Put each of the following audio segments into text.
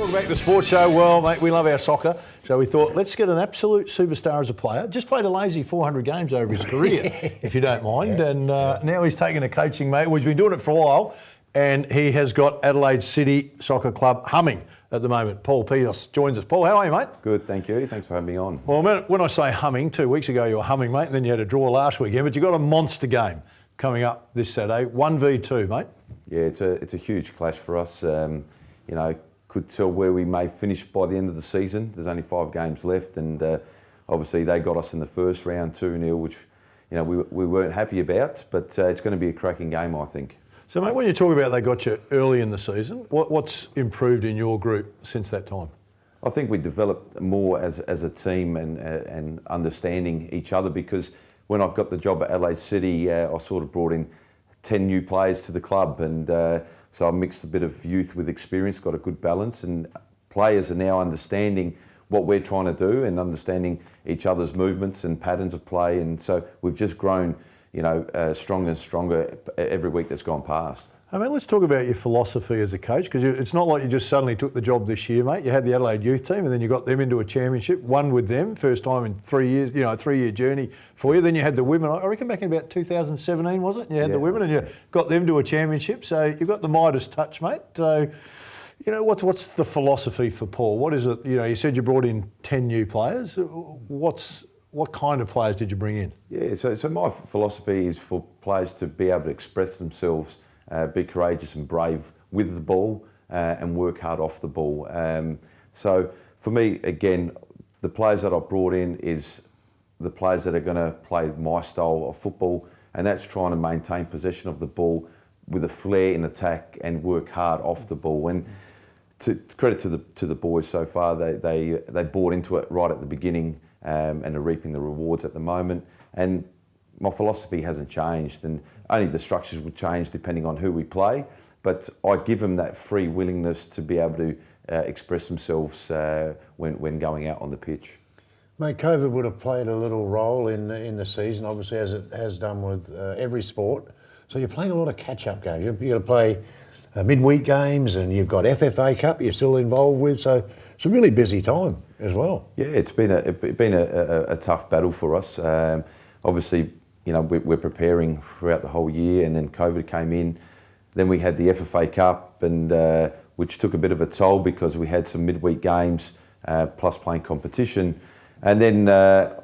Welcome back to the Sports Show. Well, mate, we love our soccer, so we thought let's get an absolute superstar as a player. Just played a lazy 400 games over his career, if you don't mind, and now he's taking a coaching, mate. Well, he's been doing it for a while, and he has got Adelaide City Soccer Club humming at the moment. Paul Pezos joins us. Paul, how are you, mate? Good, thank you. Thanks for having me on. Well, when I say humming, 2 weeks ago you were humming, mate, and then you had a draw last weekend, but you've got a monster game coming up this Saturday, 1v2, mate. Yeah, it's a huge clash for us. Could tell where we may finish by the end of the season. There's only 5 games left, and obviously they got us in the first round 2-0, which we weren't happy about. But it's going to be a cracking game, I think. So, mate, when you talk about they got you early in the season, what's improved in your group since that time? I think we developed more as a team and understanding each other, because when I got the job at Adelaide City, I sort of brought in 10 new players to the club, and so I mixed a bit of youth with experience, got a good balance, and players are now understanding what we're trying to do and understanding each other's movements and patterns of play, and so we've just grown, stronger and stronger every week that's gone past. I mean, let's talk about your philosophy as a coach, because it's not like you just suddenly took the job this year, mate. You had the Adelaide youth team, and then you got them into a championship, won with them, first time in 3 years, a 3-year journey for you. Then you had the women, I reckon back in about 2017, was it? And you had the women, and you got them to a championship. So you've got the Midas touch, mate. So, what's the philosophy for Paul? What is it? You said you brought in 10 new players. What kind of players did you bring in? Yeah, so my philosophy is for players to be able to express themselves, be courageous and brave with the ball, and work hard off the ball. So for me, again, the players that I brought in is the players that are going to play my style of football, and that's trying to maintain possession of the ball with a flair in attack and work hard off the ball. And to credit to the boys so far, they bought into it right at the beginning, and are reaping the rewards at the moment. And my philosophy hasn't changed, and only the structures would change depending on who we play. But I give them that free willingness to be able to express themselves when going out on the pitch. Mate, COVID would have played a little role in the season, obviously, as it has done with every sport. So you're playing a lot of catch-up games. You've got to play midweek games, and you've got FFA Cup you're still involved with. So it's a really busy time as well. Yeah, it's been a tough battle for us. Obviously, we're preparing throughout the whole year, and then COVID came in. Then we had the FFA Cup, and which took a bit of a toll because we had some midweek games plus playing competition. And then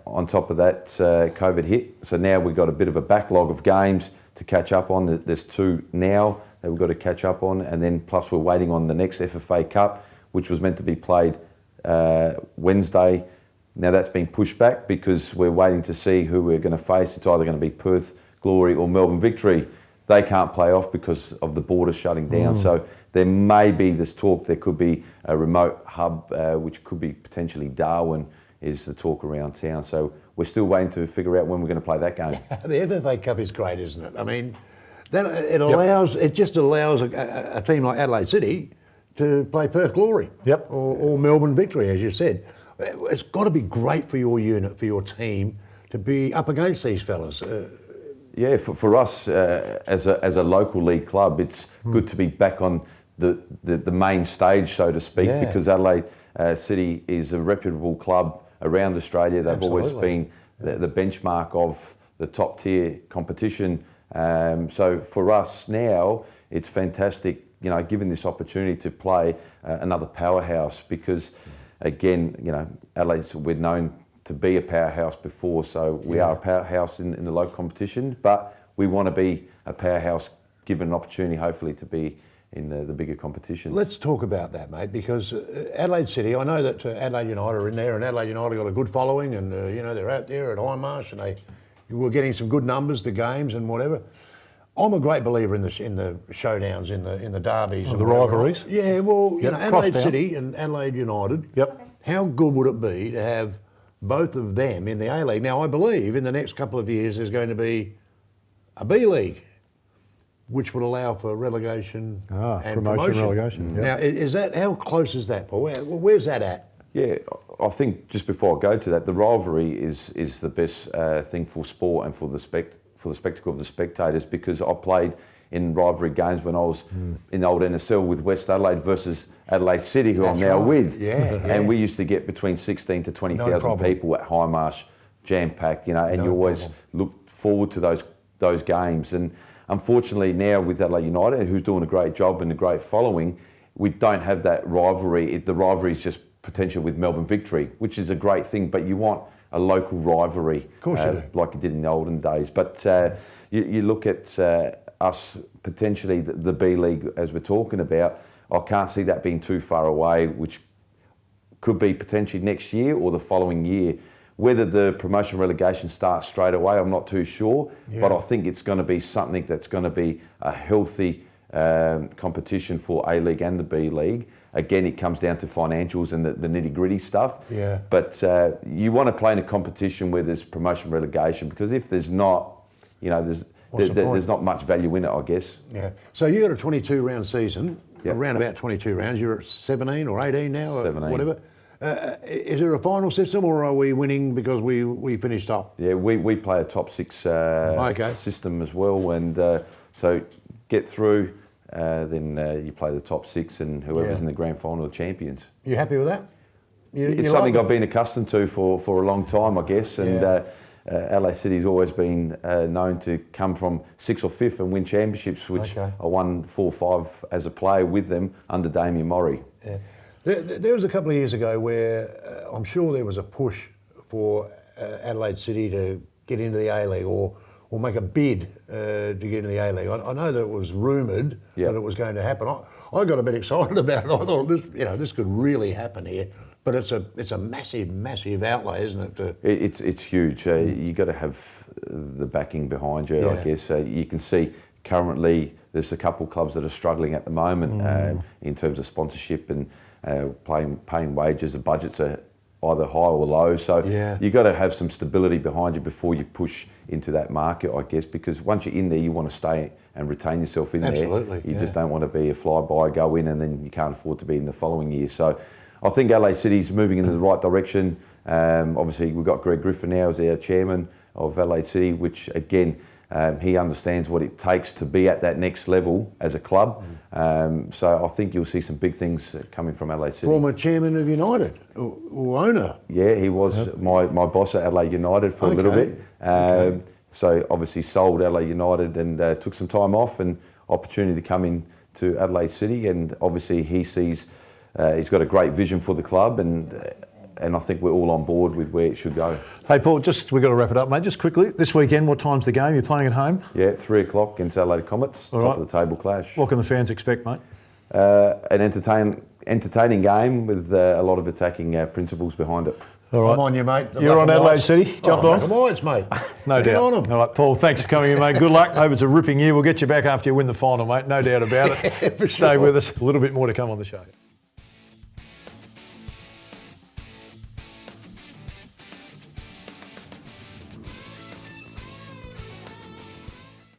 on top of that, COVID hit. So now we've got a bit of a backlog of games to catch up on. There's 2 now that we've got to catch up on, and then plus we're waiting on the next FFA Cup, which was meant to be played Wednesday. Now that's been pushed back because we're waiting to see who we're going to face. It's either going to be Perth Glory or Melbourne Victory. They can't play off because of the border shutting down. So there may be this talk, there could be a remote hub, which could be potentially Darwin, is the talk around town. So we're still waiting to figure out when we're going to play that game. The FFA Cup is great, isn't it? I mean, it just allows a team like Adelaide City to play Perth Glory or Melbourne Victory, as you said. It's got to be great for your unit, for your team, to be up against these fellas. Yeah, for us as a local league club, it's good to be back on the main stage, so to speak, because Adelaide City is a reputable club around Australia. They've always been the benchmark of the top tier competition. So for us now, it's fantastic, given this opportunity to play another powerhouse, because again, Adelaide, we're known to be a powerhouse before, so we are a powerhouse in the local competition, but we want to be a powerhouse given an opportunity, hopefully, to be in the bigger competitions. Let's talk about that, mate, because Adelaide City, I know that Adelaide United are in there, and Adelaide United got a good following, and they're out there at Ironmarsh, and we're getting some good numbers to games and whatever. I'm a great believer in the showdowns, in the derbies, the rivalries. Yeah, well, Adelaide City and Adelaide United. Yep. How good would it be to have both of them in the A League? Now, I believe in the next couple of years there's going to be a B League, which would allow for relegation and promotion. Relegation. Now, is that, how close is that, Paul? Where's that at? Yeah, I think just before I go to that, the rivalry is the best thing for sport and for the spectacle of the spectators, because I played in rivalry games when I was in the old NSL with West Adelaide versus Adelaide City, who I'm now with. And we used to get between 16 to 20,000 people at High Marsh, jam-packed, and you always look forward to those games. And unfortunately now with Adelaide United, who's doing a great job and a great following, we don't have that rivalry. The rivalry is just potential with Melbourne Victory, which is a great thing, but you want a local rivalry, of course you do. Like you did in the olden days. But you look at us potentially, the B League, as we're talking about, I can't see that being too far away, which could be potentially next year or the following year. Whether the promotion relegation starts straight away, I'm not too sure, but I think it's going to be something that's going to be a healthy competition for A League and the B League. Again, it comes down to financials and the nitty-gritty stuff. But you want to play in a competition where there's promotion relegation, because if there's not, there's not much value in it, I guess. So you got a 22-round season, around about 22 rounds. You're at 17 or 18 now, or 17. whatever. Is there a final system, or are we winning because we finished up? Yeah, we play a top six system as well, and so get through, then you play the top six, and whoever's in the grand final are champions. You happy with that? It's something I've been accustomed to for a long time, I guess, and LA City's always been known to come from 6th or 5th and win championships, which I won 4 or 5 as a player with them under Damien Murray. There was a couple of years ago where I'm sure there was a push for Adelaide City to get into the A-League or make a bid to get into the A-League. I know that it was rumoured that it was going to happen. I got a bit excited about it. I thought this could really happen here. But it's a massive, massive outlay, isn't it? It's huge. You got to have the backing behind you, I guess. You can see currently there's a couple of clubs that are struggling at the moment in terms of sponsorship and paying wages. The budgets are either high or low. So you got to have some stability behind you before you push into that market, I guess, because once you're in there, you want to stay and retain yourself in there. You just don't want to be a fly-by, go in, and then you can't afford to be in the following year. So I think LA City's moving in the right direction. Obviously, we've got Greg Griffin now as our chairman of LA City, which again, he understands what it takes to be at that next level as a club. So I think you'll see some big things coming from LA City. Former chairman of United, or owner. Yeah, he was my boss at LA United for a little bit. So obviously sold LA United and took some time off and opportunity to come in to Adelaide City. And obviously he sees, he's got a great vision for the club, and I think we're all on board with where it should go. Hey Paul, we've got to wrap it up, mate. Just quickly, this weekend, what time's the game? You're playing at home? Yeah, 3 o'clock against Adelaide Comets, top of the table clash. What can the fans expect, mate? An entertaining game with a lot of attacking principles behind it. All right. Come on, you mate. You're on Adelaide City. Jump on. Come on, mate. No doubt. On them. All right, Paul, thanks for coming in, mate. Good luck. Hope it's a ripping year. We'll get you back after you win the final, mate. No doubt about it. Stay with us. A little bit more to come on the show.